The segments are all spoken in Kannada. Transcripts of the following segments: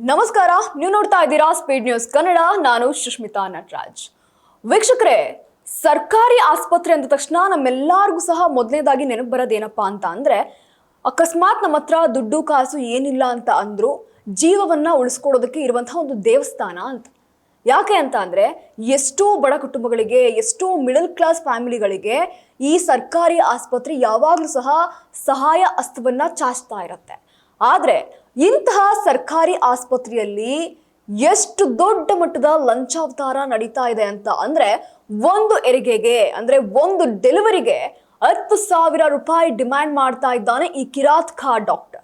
ನಮಸ್ಕಾರ, ನೀವು ನೋಡ್ತಾ ಇದ್ದೀರಾ ಸ್ಪೀಡ್ ನ್ಯೂಸ್ ಕನ್ನಡ. ನಾನು ಸುಷ್ಮಿತಾ ನಟರಾಜ್. ವೀಕ್ಷಕರೇ, ಸರ್ಕಾರಿ ಆಸ್ಪತ್ರೆ ಅಂದ ತಕ್ಷಣ ನಮ್ಮೆಲ್ಲರಿಗೂ ಸಹ ಮೊದಲನೇದಾಗಿ ನೆನಪು ಬರೋದೇನಪ್ಪಾ ಅಂತ ಅಂದ್ರೆ, ಅಕಸ್ಮಾತ್ ನಮ್ಮ ಹತ್ರ ದುಡ್ಡು ಕಾಸು ಏನಿಲ್ಲ ಅಂತ ಅಂದ್ರು ಜೀವವನ್ನ ಉಳಿಸ್ಕೊಡೋದಕ್ಕೆ ಇರುವಂತಹ ಒಂದು ದೇವಸ್ಥಾನ ಅಂತ. ಯಾಕೆ ಅಂತ ಅಂದ್ರೆ, ಎಷ್ಟೋ ಬಡ ಕುಟುಂಬಗಳಿಗೆ, ಎಷ್ಟೋ ಮಿಡಲ್ ಕ್ಲಾಸ್ ಫ್ಯಾಮಿಲಿಗಳಿಗೆ ಈ ಸರ್ಕಾರಿ ಆಸ್ಪತ್ರೆ ಯಾವಾಗಲೂ ಸಹ ಸಹಾಯ ಹಸ್ತವನ್ನ ಚಾಚ್ತಾ ಇರುತ್ತೆ. ಆದ್ರೆ ಇಂತಹ ಸರ್ಕಾರಿ ಆಸ್ಪತ್ರೆಯಲ್ಲಿ ಎಷ್ಟು ದೊಡ್ಡ ಮಟ್ಟದ ಲಂಚಾವತಾರ ನಡೀತಾ ಇದೆ ಅಂತ ಅಂದ್ರೆ, ಒಂದು ಹೆರಿಗೆಗೆ ಅಂದ್ರೆ ಒಂದು ಡೆಲಿವರಿಗೆ 10,000 ರೂಪಾಯಿ ಡಿಮ್ಯಾಂಡ್ ಮಾಡ್ತಾ ಇದ್ದಾನೆ ಈ ಕಿರಾತಕ ಡಾಕ್ಟರ್.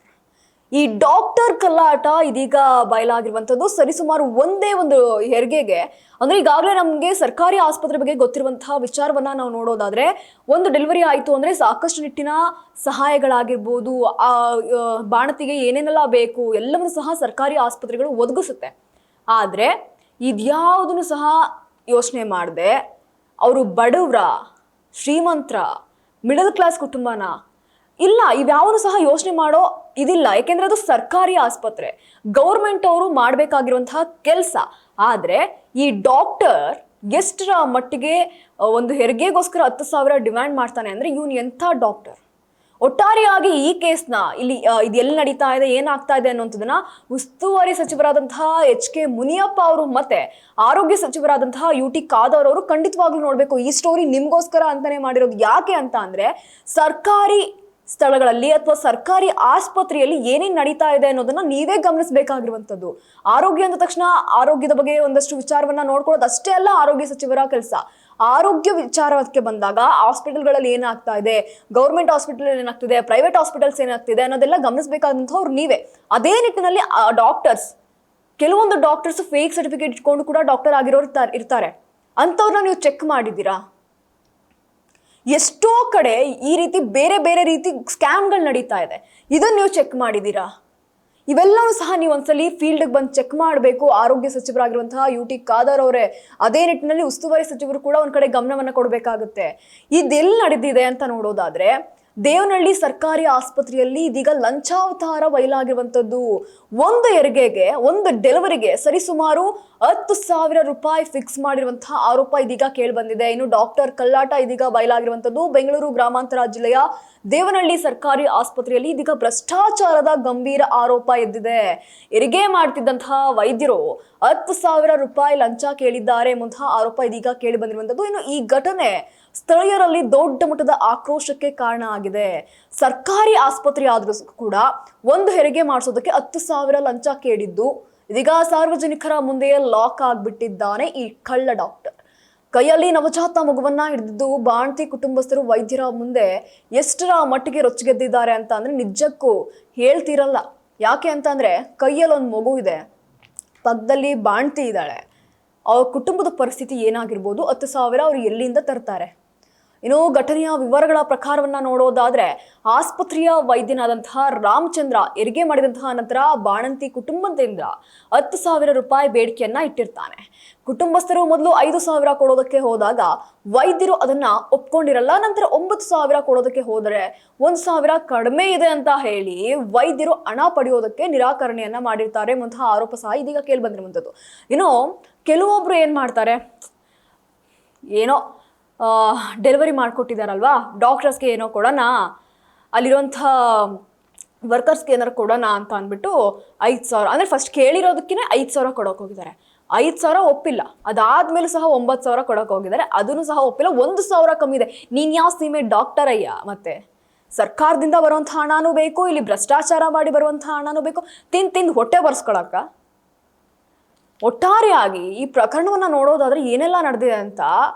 ಈ ಡಾಕ್ಟರ್ ಕಲ್ಲಾಟ ಇದೀಗ ಬಯಲಾಗಿರುವಂತದ್ದು. ಸರಿಸುಮಾರು ಒಂದೇ ಒಂದು ಹೆರಿಗೆಗೆ ಅಂದ್ರೆ, ಈಗಾಗಲೇ ನಮಗೆ ಸರ್ಕಾರಿ ಆಸ್ಪತ್ರೆ ಬಗ್ಗೆ ಗೊತ್ತಿರುವಂತಹ ವಿಚಾರವನ್ನ ನಾವು ನೋಡೋದಾದ್ರೆ, ಒಂದು ಡೆಲಿವರಿ ಆಯಿತು ಅಂದ್ರೆ ಸಾಕಷ್ಟು ನಿಟ್ಟಿನ ಸಹಾಯಗಳಾಗಿರ್ಬೋದು, ಆ ಬಾಣತಿಗೆ ಏನೇನೆಲ್ಲ ಬೇಕು ಎಲ್ಲವನ್ನೂ ಸಹ ಸರ್ಕಾರಿ ಆಸ್ಪತ್ರೆಗಳು ಒದಗಿಸುತ್ತೆ. ಆದ್ರೆ ಇದ್ಯಾವುದನ್ನು ಸಹ ಯೋಚನೆ ಮಾಡದೆ ಅವರು ಬಡವ್ರ, ಶ್ರೀಮಂತರ, ಮಿಡಲ್ ಕ್ಲಾಸ್ ಕುಟುಂಬನ ಇಲ್ಲ, ಇವ್ಯಾವನು ಸಹ ಯೋಚನೆ ಮಾಡೋ ಇದಿಲ್ಲ. ಯಾಕೆಂದ್ರೆ ಅದು ಸರ್ಕಾರಿ ಆಸ್ಪತ್ರೆ, ಗೌರ್ಮೆಂಟ್ ಅವರು ಮಾಡಬೇಕಾಗಿರುವಂತಹ ಕೆಲಸ. ಆದ್ರೆ ಈ ಡಾಕ್ಟರ್ ಎಷ್ಟರ ಮಟ್ಟಿಗೆ ಒಂದು ಹೆರಿಗೆಗೋಸ್ಕರ 10,000 ಡಿಮ್ಯಾಂಡ್ ಮಾಡ್ತಾನೆ ಅಂದ್ರೆ, ಇವನು ಎಂಥ ಡಾಕ್ಟರ್? ಒಟ್ಟಾರೆಯಾಗಿ ಈ ಕೇಸ್ನ ಇಲ್ಲಿ ಇದು ಎಲ್ಲಿ ನಡೀತಾ ಇದೆ, ಏನಾಗ್ತಾ ಇದೆ ಅನ್ನುವಂಥದ್ದನ್ನ ಉಸ್ತುವಾರಿ ಸಚಿವರಾದಂತಹ HK ಮುನಿಯಪ್ಪ ಅವರು ಮತ್ತೆ ಆರೋಗ್ಯ ಸಚಿವರಾದಂತಹ UT ಖಾದರ್ ಅವರು ಖಂಡಿತವಾಗ್ಲೂ ನೋಡ್ಬೇಕು. ಈ ಸ್ಟೋರಿ ನಿಮ್ಗೋಸ್ಕರ ಅಂತಾನೆ ಮಾಡಿರೋದು. ಯಾಕೆ ಅಂತ ಅಂದ್ರೆ, ಸರ್ಕಾರಿ ಸ್ಥಳಗಳಲ್ಲಿ ಅಥವಾ ಸರ್ಕಾರಿ ಆಸ್ಪತ್ರೆಯಲ್ಲಿ ಏನೇನು ನಡೀತಾ ಇದೆ ಅನ್ನೋದನ್ನ ನೀವೇ ಗಮನಿಸಬೇಕಾಗಿರುವಂಥದ್ದು. ಆರೋಗ್ಯ ಅಂದ ತಕ್ಷಣ ಆರೋಗ್ಯದ ಬಗ್ಗೆ ಒಂದಷ್ಟು ವಿಚಾರವನ್ನ ನೋಡ್ಕೊಳ್ಳೋದು ಅಷ್ಟೇ ಅಲ್ಲ ಆರೋಗ್ಯ ಸಚಿವರ ಕೆಲಸ. ಆರೋಗ್ಯ ವಿಚಾರಕ್ಕೆ ಬಂದಾಗ ಹಾಸ್ಪಿಟಲ್ಗಳಲ್ಲಿ ಏನಾಗ್ತಾ ಇದೆ, ಗೌರ್ಮೆಂಟ್ ಹಾಸ್ಪಿಟಲ್ ಏನಾಗ್ತಿದೆ, ಪ್ರೈವೇಟ್ ಹಾಸ್ಪಿಟಲ್ಸ್ ಏನಾಗ್ತಿದೆ ಅನ್ನೋದೆಲ್ಲ ಗಮನಿಸಬೇಕಾದಂಥವ್ರು ನೀವೇ. ಅದೇ ನಿಟ್ಟಿನಲ್ಲಿ ಡಾಕ್ಟರ್ಸ್, ಕೆಲವೊಂದು ಡಾಕ್ಟರ್ಸ್ ಫೇಕ್ ಸರ್ಟಿಫಿಕೇಟ್ ಇಟ್ಕೊಂಡು ಕೂಡ ಡಾಕ್ಟರ್ ಆಗಿರೋರು ಇರ್ತಾರೆ. ಅಂಥವ್ರನ್ನ ನೀವು ಚೆಕ್ ಮಾಡಿದ್ದೀರಾ? ಎಷ್ಟೋ ಕಡೆ ಈ ರೀತಿ ಬೇರೆ ಬೇರೆ ರೀತಿ ಸ್ಕ್ಯಾಮ್ಗಳು ನಡೀತಾ ಇದೆ. ಇದನ್ನು ನೀವು ಚೆಕ್ ಮಾಡಿದ್ದೀರಾ? ಇವೆಲ್ಲವೂ ಸಹ ನೀವು ಒಂದ್ಸಲಿ ಫೀಲ್ಡ್ಗೆ ಬಂದು ಚೆಕ್ ಮಾಡಬೇಕು. ಆರೋಗ್ಯ ಸಚಿವರಾಗಿರುವಂತಹ UT ಖಾದರ್ ಅವರೇ, ಅದೇ ನಿಟ್ಟಿನಲ್ಲಿ ಉಸ್ತುವಾರಿ ಸಚಿವರು ಕೂಡ ಒಂದ್ ಕಡೆ ಗಮನವನ್ನ ಕೊಡಬೇಕಾಗುತ್ತೆ. ಇದೆಲ್ಲಿ ನಡೆದಿದೆ ಅಂತ ನೋಡೋದಾದ್ರೆ, ದೇವನಹಳ್ಳಿ ಸರ್ಕಾರಿ ಆಸ್ಪತ್ರೆಯಲ್ಲಿ ಇದೀಗ ಲಂಚಾವತಾರ ಬಯಲಾಗಿರುವಂತದ್ದು. ಒಂದು ಹೆರಿಗೆಗೆ, ಒಂದು ಡೆಲಿವರಿಗೆ ಸರಿಸುಮಾರು 10,000 ರೂಪಾಯಿ ಫಿಕ್ಸ್ ಮಾಡಿರುವಂತಹ ಆರೋಪ ಇದೀಗ ಕೇಳಿ ಬಂದಿದೆ. ಇನ್ನು ಡಾಕ್ಟರ್ ಕಲ್ಲಾಟ ಇದೀಗ ಬಯಲಾಗಿರುವಂತದ್ದು. ಬೆಂಗಳೂರು ಗ್ರಾಮಾಂತರ ಜಿಲ್ಲೆಯ ದೇವನಹಳ್ಳಿ ಸರ್ಕಾರಿ ಆಸ್ಪತ್ರೆಯಲ್ಲಿ ಇದೀಗ ಭ್ರಷ್ಟಾಚಾರದ ಗಂಭೀರ ಆರೋಪ ಎದ್ದಿದೆ. ಹೆರಿಗೆ ಮಾಡ್ತಿದ್ದಂತಹ ವೈದ್ಯರು 10,000 ರೂಪಾಯಿ ಲಂಚ ಕೇಳಿದ್ದಾರೆ ಎಂಬಂತಹ ಆರೋಪ ಇದೀಗ ಕೇಳಿ ಬಂದಿರುವಂತದ್ದು. ಇನ್ನು ಈ ಘಟನೆ ಸ್ಥಳೀಯರಲ್ಲಿ ದೊಡ್ಡ ಮಟ್ಟದ ಆಕ್ರೋಶಕ್ಕೆ ಕಾರಣ ಆಗಿದೆ. ಸರ್ಕಾರಿ ಆಸ್ಪತ್ರೆ ಆದ್ರೂ ಕೂಡ ಒಂದು ಹೆರಿಗೆ ಮಾಡಿಸೋದಕ್ಕೆ 10,000 ಲಂಚ ಕೇಳಿದ್ದು ಇದೀಗ ಸಾರ್ವಜನಿಕರ ಮುಂದೆ ಲಾಕ್ ಆಗ್ಬಿಟ್ಟಿದ್ದಾನೆ ಈ ಕಳ್ಳ ಡಾಕ್ಟರ್. ಕೈಯಲ್ಲಿ ನವಜಾತ ಮಗುವನ್ನ ಹಿಡಿದಿದ್ದು ಬಾಣ್ತಿ ಕುಟುಂಬಸ್ಥರು ವೈದ್ಯರ ಮುಂದೆ ಎಷ್ಟರ ಮಟ್ಟಿಗೆ ರೊಚ್ಚಿಗೆದ್ದಿದ್ದಾರೆ ಅಂತ ಅಂದ್ರೆ ನಿಜಕ್ಕೂ ಹೇಳ್ತಿರಲ್ಲ. ಯಾಕೆ ಅಂತ ಅಂದ್ರೆ, ಕೈಯಲ್ಲಿ ಒಂದು ಮಗು ಇದೆ, ಪಕ್ಕದಲ್ಲಿ ಬಾಣ್ತಿ ಇದ್ದಾಳೆ, ಅವ್ರ ಕುಟುಂಬದ ಪರಿಸ್ಥಿತಿ ಏನಾಗಿರ್ಬೋದು, 10,000 ಅವ್ರು ಎಲ್ಲಿಂದ ತರ್ತಾರೆ? ಇನ್ನು ಘಟನೆಯ ವಿವರಗಳ ಪ್ರಕಾರವನ್ನ ನೋಡೋದಾದ್ರೆ, ಆಸ್ಪತ್ರೆಯ ವೈದ್ಯನಾದಂತಹ ರಾಮಚಂದ್ರ ಹೆರಿಗೆ ಮಾಡಿದಂತಹ ನಂತರ ಬಾಣಂತಿ ಕುಟುಂಬದಿಂದ 10,000 ರೂಪಾಯಿ ಬೇಡಿಕೆಯನ್ನ ಇಟ್ಟಿರ್ತಾನೆ. ಕುಟುಂಬಸ್ಥರು ಮೊದಲು 5,000 ಕೊಡೋದಕ್ಕೆ ಹೋದಾಗ ವೈದ್ಯರು ಅದನ್ನ ಒಪ್ಕೊಂಡಿರಲ್ಲ. ನಂತರ 9,000 ಕೊಡೋದಕ್ಕೆ ಹೋದರೆ 1,000 ಕಡಿಮೆ ಇದೆ ಅಂತ ಹೇಳಿ ವೈದ್ಯರು ಹಣ ಪಡೆಯೋದಕ್ಕೆ ನಿರಾಕರಣೆಯನ್ನ ಮಾಡಿರ್ತಾರೆ ಎಂಬಂತಹ ಆರೋಪ ಸಹ ಇದೀಗ ಕೇಳಿ ಬಂದಿರುವಂಥದ್ದು. ಇನ್ನು ಕೆಲವೊಬ್ರು ಏನ್ ಮಾಡ್ತಾರೆ, ಏನೋ ಡೆಲಿವರಿ ಮಾಡಿಕೊಟ್ಟಿದ್ದಾರಲ್ವಾ, ಡಾಕ್ಟರ್ಸ್ಗೆ ಏನೋ ಕೊಡೋಣ, ಅಲ್ಲಿರುವಂಥ ವರ್ಕರ್ಸ್ಗೆ ಏನಾರು ಕೊಡೋಣ ಅಂತ ಅಂದ್ಬಿಟ್ಟು 5,000 ಅಂದರೆ ಫಸ್ಟ್ ಕೇಳಿರೋದಕ್ಕೇ 5,000 ಕೊಡೋಕೆ ಹೋಗಿದ್ದಾರೆ. 5,000 ಒಪ್ಪಿಲ್ಲ. ಅದಾದ್ಮೇಲೆ ಸಹ 9,000 ಕೊಡೋಕೆ ಹೋಗಿದ್ದಾರೆ, ಅದನ್ನು ಸಹ ಒಪ್ಪಿಲ್ಲ. 1,000 ಕಮ್ಮಿ ಇದೆ. ನೀನ್ ಯಾವ ಸೀಮೆ ಡಾಕ್ಟರ್ ಅಯ್ಯ? ಮತ್ತೆ ಸರ್ಕಾರದಿಂದ ಬರುವಂಥ ಹಣನೂ ಬೇಕು, ಇಲ್ಲಿ ಭ್ರಷ್ಟಾಚಾರ ಮಾಡಿ ಬರುವಂಥ ಹಣನೂ ಬೇಕು, ತಿಂದು ಹೊಟ್ಟೆ ಬರ್ಸ್ಕೊಳಕ್ಕ. ಒಟ್ಟಾರೆಯಾಗಿ ಈ ಪ್ರಕರಣವನ್ನ ನೋಡೋದಾದ್ರೆ ಏನೆಲ್ಲ ನಡೆದಿದೆ ಅಂತ,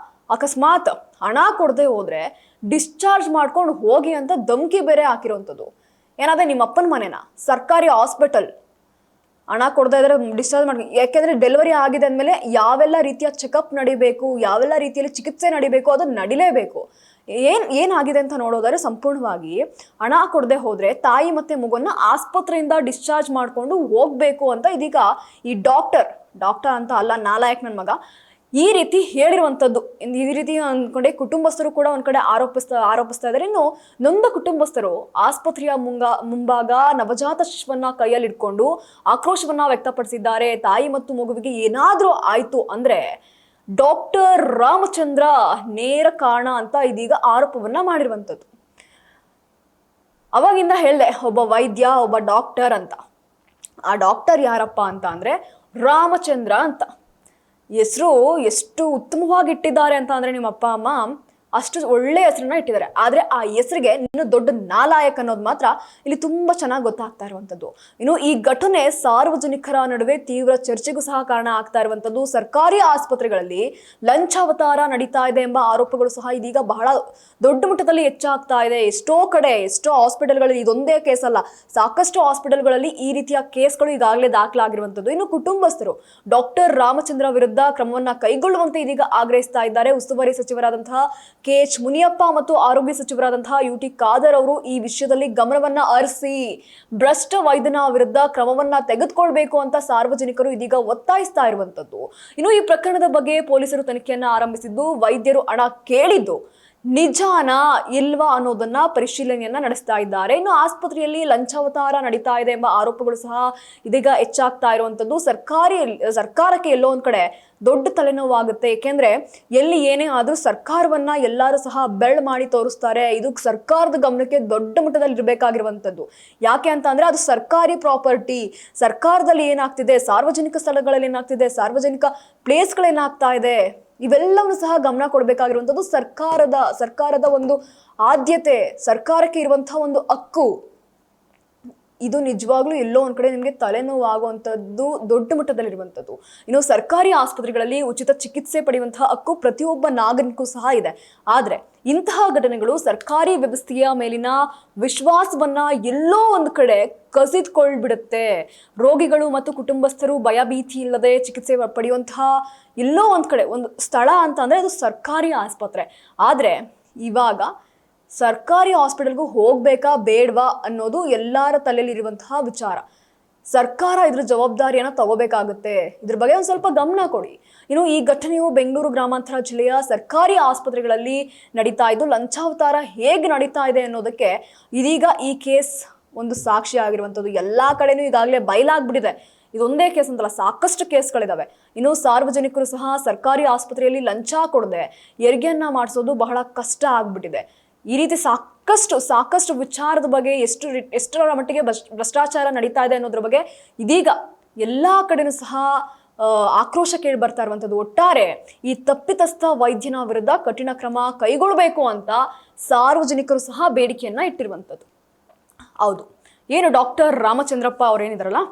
ಅಕಸ್ಮಾತ್ ಹಣ ಕೊಡದೆ ಹೋದ್ರೆ ಡಿಸ್ಚಾರ್ಜ್ ಮಾಡ್ಕೊಂಡು ಹೋಗಿ ಅಂತ ಧಮ್ಕಿ ಬೇರೆ ಹಾಕಿರೋಂಥದ್ದು. ಏನಾದ್ರೆ ನಿಮ್ಮ ಅಪ್ಪನ ಮನೆನಾ ಸರ್ಕಾರಿ ಹಾಸ್ಪಿಟಲ್, ಹಣ ಕೊಡದೇ ಇದ್ರೆ ಡಿಸ್ಚಾರ್ಜ್ ಮಾಡಿ. ಯಾಕೆಂದ್ರೆ ಡೆಲಿವರಿ ಆಗಿದೆ ಅಂದಮೇಲೆ ಯಾವೆಲ್ಲ ರೀತಿಯ ಚೆಕಪ್ ನಡಿಬೇಕು, ಯಾವೆಲ್ಲ ರೀತಿಯಲ್ಲಿ ಚಿಕಿತ್ಸೆ ನಡಿಬೇಕು, ಅದು ನಡಿಲೇಬೇಕು. ಏನಾಗಿದೆ ಅಂತ ನೋಡೋದಾದ್ರೆ, ಸಂಪೂರ್ಣವಾಗಿ ಹಣ ಕೊಡದೆ ಹೋದ್ರೆ ತಾಯಿ ಮತ್ತೆ ಮಗುವನ್ನ ಆಸ್ಪತ್ರೆಯಿಂದ ಡಿಸ್ಚಾರ್ಜ್ ಮಾಡ್ಕೊಂಡು ಹೋಗ್ಬೇಕು ಅಂತ ಇದೀಗ ಈ ಡಾಕ್ಟರ್ ಅಂತ ಅಲ್ಲ, ನಾಲಾಯಕ್ ನನ್ನ ಮಗ, ಈ ರೀತಿ ಹೇಳಿರುವಂಥದ್ದು. ಈ ರೀತಿ ಅಂದ್ಕೊಂಡೆ ಕುಟುಂಬಸ್ಥರು ಕೂಡ ಒಂದ್ ಕಡೆ ಆರೋಪಿಸ್ತಾ ಇದ್ದಾರೆ. ಇನ್ನು ನೊಂದ ಕುಟುಂಬಸ್ಥರು ಆಸ್ಪತ್ರೆಯ ಮುಂಭಾಗ ನವಜಾತ ಶಿಶುವನ್ನ ಕೈಯಲ್ಲಿ ಇಟ್ಕೊಂಡು ಆಕ್ರೋಶವನ್ನ ವ್ಯಕ್ತಪಡಿಸಿದ್ದಾರೆ. ತಾಯಿ ಮತ್ತು ಮಗುವಿಗೆ ಏನಾದ್ರೂ ಆಯ್ತು ಅಂದ್ರೆ ಡಾಕ್ಟರ್ ರಾಮಚಂದ್ರ ನೇರ ಕಾರಣ ಅಂತ ಇದೀಗ ಆರೋಪವನ್ನ ಮಾಡಿರುವಂಥದ್ದು. ಅವಾಗಿಂದ ಹೇಳ್ದೆ ಒಬ್ಬ ವೈದ್ಯ, ಒಬ್ಬ ಡಾಕ್ಟರ್ ಅಂತ. ಆ ಡಾಕ್ಟರ್ ಯಾರಪ್ಪ ಅಂತ ಅಂದ್ರೆ ರಾಮಚಂದ್ರ ಅಂತ. ಹೆಸರು ಎಷ್ಟು ಉತ್ತಮವಾಗಿ ಇಟ್ಟಿದ್ದಾರೆ ಅಂತ ಅಂದ್ರೆ ನಿಮ್ಮ ಅಪ್ಪ ಅಮ್ಮ ಅಷ್ಟು ಒಳ್ಳೆ ಹೆಸರನ್ನ ಇಟ್ಟಿದ್ದಾರೆ. ಆದ್ರೆ ಆ ಹೆಸರಿಗೆ ಇನ್ನು ದೊಡ್ಡ ನಾಲಾಯಕ್ ಅನ್ನೋದು ಮಾತ್ರ ಇಲ್ಲಿ ತುಂಬಾ ಚೆನ್ನಾಗಿ ಗೊತ್ತಾಗ್ತಾ ಇರುವಂತದ್ದು. ಇನ್ನು ಈ ಘಟನೆ ಸಾರ್ವಜನಿಕರ ನಡುವೆ ತೀವ್ರ ಚರ್ಚೆಗೂ ಸಹ ಕಾರಣ ಆಗ್ತಾ ಇರುವಂತದ್ದು. ಸರ್ಕಾರಿ ಆಸ್ಪತ್ರೆಗಳಲ್ಲಿ ಲಂಚಾವತಾರ ನಡೀತಾ ಇದೆ ಎಂಬ ಆರೋಪಗಳು ಸಹ ಇದೀಗ ಬಹಳ ದೊಡ್ಡ ಮಟ್ಟದಲ್ಲಿ ಹೆಚ್ಚಾಗ್ತಾ ಇದೆ. ಎಷ್ಟೋ ಕಡೆ, ಎಷ್ಟೋ ಹಾಸ್ಪಿಟಲ್ಗಳಲ್ಲಿ ಇದೊಂದೇ ಕೇಸ್ ಅಲ್ಲ, ಸಾಕಷ್ಟು ಹಾಸ್ಪಿಟಲ್ಗಳಲ್ಲಿ ಈ ರೀತಿಯ ಕೇಸ್ಗಳು ಈಗಾಗಲೇ ದಾಖಲಾಗಿರುವಂತದ್ದು. ಇನ್ನು ಕುಟುಂಬಸ್ಥರು ಡಾಕ್ಟರ್ ರಾಮಚಂದ್ರ ವಿರುದ್ಧ ಕ್ರಮವನ್ನ ಕೈಗೊಳ್ಳುವಂತೆ ಇದೀಗ ಆಗ್ರಹಿಸ್ತಾ ಇದ್ದಾರೆ. ಉಸ್ತುವಾರಿ ಸಚಿವರಾದಂತಹ KH ಮುನಿಯಪ್ಪ ಮತ್ತು ಆರೋಗ್ಯ ಸಚಿವರಾದಂತಹ UT ಖಾದರ್ ಅವರು ಈ ವಿಷಯದಲ್ಲಿ ಗಮನವನ್ನ ಹರಿಸಿ ಭ್ರಷ್ಟ ವೈದ್ಯನ ವಿರುದ್ಧ ಕ್ರಮವನ್ನ ತೆಗೆದುಕೊಳ್ಬೇಕು ಅಂತ ಸಾರ್ವಜನಿಕರು ಇದೀಗ ಒತ್ತಾಯಿಸ್ತಾ ಇರುವಂತದ್ದು. ಇನ್ನು ಈ ಪ್ರಕರಣದ ಬಗ್ಗೆ ಪೊಲೀಸರು ತನಿಖೆಯನ್ನ ಆರಂಭಿಸಿದ್ದು, ವೈದ್ಯರು ಹಣ ಕೇಳಿದ್ದು ನಿಜಾನ ಇಲ್ವಾ ಅನ್ನೋದನ್ನ ಪರಿಶೀಲನೆಯನ್ನ ನಡೆಸ್ತಾ ಇದ್ದಾರೆ. ಇನ್ನು ಆಸ್ಪತ್ರೆಯಲ್ಲಿ ಲಂಚಾವತಾರ ನಡೀತಾ ಇದೆ ಎಂಬ ಆರೋಪಗಳು ಸಹ ಇದೀಗ ಹೆಚ್ಚಾಗ್ತಾ ಇರುವಂತದ್ದು. ಸರ್ಕಾರಕ್ಕೆ ಎಲ್ಲೋ ಒಂದ್ ಕಡೆ ದೊಡ್ಡ ತಲೆನೋವಾಗುತ್ತೆ. ಏಕೆಂದ್ರೆ ಎಲ್ಲಿ ಏನೇ ಆದ್ರೂ ಸರ್ಕಾರವನ್ನ ಎಲ್ಲರೂ ಸಹ ಬೆರಳು ಮಾಡಿ ತೋರಿಸ್ತಾರೆ. ಇದು ಸರ್ಕಾರದ ಗಮನಕ್ಕೆ ದೊಡ್ಡ ಮಟ್ಟದಲ್ಲಿ ಇರಬೇಕಾಗಿರುವಂತದ್ದು. ಯಾಕೆ ಅಂತ ಅಂದ್ರೆ ಅದು ಸರ್ಕಾರಿ ಪ್ರಾಪರ್ಟಿ. ಸರ್ಕಾರದಲ್ಲಿ ಏನಾಗ್ತಿದೆ, ಸಾರ್ವಜನಿಕ ಸ್ಥಳಗಳಲ್ಲಿ ಏನಾಗ್ತಿದೆ, ಸಾರ್ವಜನಿಕ ಪ್ಲೇಸ್ಗಳೇನಾಗ್ತಾ ಇದೆ, ಇವೆಲ್ಲವನ್ನು ಸಹ ಗಮನ ಕೊಡಬೇಕಾಗಿರುವಂಥದ್ದು ಸರ್ಕಾರದ ಒಂದು ಆದ್ಯತೆ, ಸರ್ಕಾರಕ್ಕೆ ಇರುವಂತಹ ಒಂದು ಹಕ್ಕು. ಇದು ನಿಜವಾಗ್ಲೂ ಎಲ್ಲೋ ಒಂದ್ ಕಡೆ ನಿಮಗೆ ತಲೆನೋವಾಗುವಂಥದ್ದು ದೊಡ್ಡ ಮಟ್ಟದಲ್ಲಿರುವಂಥದ್ದು. ಇನ್ನು ಸರ್ಕಾರಿ ಆಸ್ಪತ್ರೆಗಳಲ್ಲಿ ಉಚಿತ ಚಿಕಿತ್ಸೆ ಪಡೆಯುವಂತಹ ಹಕ್ಕು ಪ್ರತಿಯೊಬ್ಬ ನಾಗರಿಕೂ ಸಹ ಇದೆ. ಆದ್ರೆ ಇಂತಹ ಘಟನೆಗಳು ಸರ್ಕಾರಿ ವ್ಯವಸ್ಥೆಯ ಮೇಲಿನ ವಿಶ್ವಾಸವನ್ನ ಎಲ್ಲೋ ಒಂದು ಕಡೆ ಕಸಿದ್ಕೊಳ್ಬಿಡುತ್ತೆ. ರೋಗಿಗಳು ಮತ್ತು ಕುಟುಂಬಸ್ಥರು ಭಯಭೀತಿ ಇಲ್ಲದೆ ಚಿಕಿತ್ಸೆ ಪಡೆಯುವಂತಹ ಎಲ್ಲೋ ಒಂದ್ ಕಡೆ ಒಂದು ಸ್ಥಳ ಅಂತ ಅಂದ್ರೆ ಅದು ಸರ್ಕಾರಿ ಆಸ್ಪತ್ರೆ. ಆದ್ರೆ ಇವಾಗ ಸರ್ಕಾರಿ ಹಾಸ್ಪಿಟಲ್ಗೂ ಹೋಗ್ಬೇಕಾ ಬೇಡವಾ ಅನ್ನೋದು ಎಲ್ಲರ ತಲೆಯಲ್ಲಿ ಇರುವಂತಹ ವಿಚಾರ. ಸರ್ಕಾರ ಇದ್ರ ಜವಾಬ್ದಾರಿಯನ್ನ ತಗೋಬೇಕಾಗುತ್ತೆ. ಇದ್ರ ಬಗ್ಗೆ ಒಂದ್ ಸ್ವಲ್ಪ ಗಮನ ಕೊಡಿ. ಇನ್ನು ಈ ಘಟನೆಯು ಬೆಂಗಳೂರು ಗ್ರಾಮಾಂತರ ಜಿಲ್ಲೆಯ ಸರ್ಕಾರಿ ಆಸ್ಪತ್ರೆಗಳಲ್ಲಿ ನಡೀತಾ ಇದ್ದು, ಲಂಚಾವತಾರ ಹೇಗೆ ನಡೀತಾ ಇದೆ ಅನ್ನೋದಕ್ಕೆ ಇದೀಗ ಈ ಕೇಸ್ ಒಂದು ಸಾಕ್ಷಿ ಆಗಿರುವಂಥದ್ದು. ಎಲ್ಲಾ ಕಡೆನೂ ಈಗಾಗಲೇ ಬಯಲಾಗ್ಬಿಟ್ಟಿದೆ. ಇದೊಂದೇ ಕೇಸ್ ಅಂತಲ್ಲ, ಸಾಕಷ್ಟು ಕೇಸ್ಗಳಿದಾವೆ. ಇನ್ನು ಸಾರ್ವಜನಿಕರು ಸಹ ಸರ್ಕಾರಿ ಆಸ್ಪತ್ರೆಯಲ್ಲಿ ಲಂಚ ಕೊಡದೆ ಹೆರಿಗೆಯನ್ನ ಮಾಡಿಸೋದು ಬಹಳ ಕಷ್ಟ ಆಗ್ಬಿಟ್ಟಿದೆ. ಈ ರೀತಿ ಸಾಕಷ್ಟು ವಿಚಾರದ ಬಗ್ಗೆ ಎಷ್ಟರ ಮಟ್ಟಿಗೆ ಭ್ರಷ್ಟಾಚಾರ ನಡೀತಾ ಇದೆ ಅನ್ನೋದ್ರ ಬಗ್ಗೆ ಇದೀಗ ಎಲ್ಲಾ ಕಡೆನೂ ಸಹ ಆಕ್ರೋಶ ಕೇಳಿ ಬರ್ತಾ ಇರುವಂಥದ್ದು. ಒಟ್ಟಾರೆ ಈ ತಪ್ಪಿತಸ್ಥ ವೈದ್ಯನ ವಿರುದ್ಧ ಕಠಿಣ ಕ್ರಮ ಕೈಗೊಳ್ಳಬೇಕು ಅಂತ ಸಾರ್ವಜನಿಕರು ಸಹ ಬೇಡಿಕೆಯನ್ನ ಇಟ್ಟಿರುವಂಥದ್ದು. ಹೌದು, ಏನು ಡಾಕ್ಟರ್ ರಾಮಚಂದ್ರಪ್ಪ ಅವ್ರೇನಿದಾರಲ್ಲ,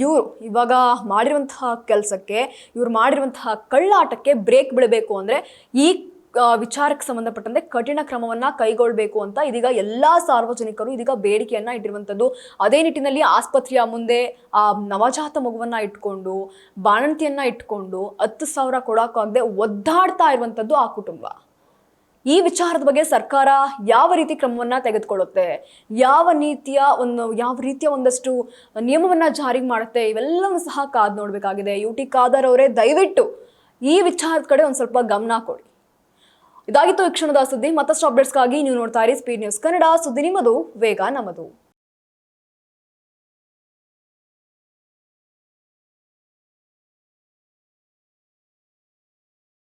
ಇವರು ಇವಾಗ ಮಾಡಿರುವಂತಹ ಕೆಲಸಕ್ಕೆ, ಇವ್ರು ಮಾಡಿರುವಂತಹ ಕಳ್ಳಾಟಕ್ಕೆ ಬ್ರೇಕ್ ಬೀಳಬೇಕು ಅಂದ್ರೆ ಈ ವಿಚಾರಕ್ಕೆ ಸಂಬಂಧಪಟ್ಟಂತೆ ಕಠಿಣ ಕ್ರಮವನ್ನ ಕೈಗೊಳ್ಳಬೇಕು ಅಂತ ಇದೀಗ ಎಲ್ಲಾ ಸಾರ್ವಜನಿಕರು ಇದೀಗ ಬೇಡಿಕೆಯನ್ನ ಇಟ್ಟಿರುವಂತದ್ದು. ಅದೇ ನಿಟ್ಟಿನಲ್ಲಿ ಆಸ್ಪತ್ರೆಯ ಮುಂದೆ ಆ ನವಜಾತ ಮಗುವನ್ನ ಇಟ್ಕೊಂಡು, ಬಾಣಂತಿಯನ್ನ ಇಟ್ಕೊಂಡು 10,000 ಕೊಡೋಕ್ಕಾಗದೆ ಒದ್ದಾಡ್ತಾ ಇರುವಂತದ್ದು ಆ ಕುಟುಂಬ. ಈ ವಿಚಾರದ ಬಗ್ಗೆ ಸರ್ಕಾರ ಯಾವ ರೀತಿ ಕ್ರಮವನ್ನ ತೆಗೆದುಕೊಳ್ಳುತ್ತೆ, ಯಾವ ರೀತಿಯ ಒಂದಷ್ಟು ನಿಯಮವನ್ನ ಜಾರಿ ಮಾಡುತ್ತೆ, ಇವೆಲ್ಲವೂ ಸಹ ಕಾದ್ ನೋಡ್ಬೇಕಾಗಿದೆ. UT ಖಾದರ್ ಅವರೇ ದಯವಿಟ್ಟು ಈ ವಿಚಾರದ ಕಡೆ ಒಂದ್ ಸ್ವಲ್ಪ ಗಮನ ಕೊಡಿ. ಇದಾಗಿತ್ತು ಈ ಕ್ಷಣದ ಸುದ್ದಿ. ಮತ್ತಷ್ಟು ಅಪ್ಡೇಟ್ಸ್ಗಾಗಿ ನೀವು ನೋಡ್ತಾ ಇರಿ ಸ್ಪೀಡ್ ನ್ಯೂಸ್ ಕನ್ನಡ. ಸುದ್ದಿ ನಿಮ್ಮದು, ವೇಗ ನಮ್ಮದು.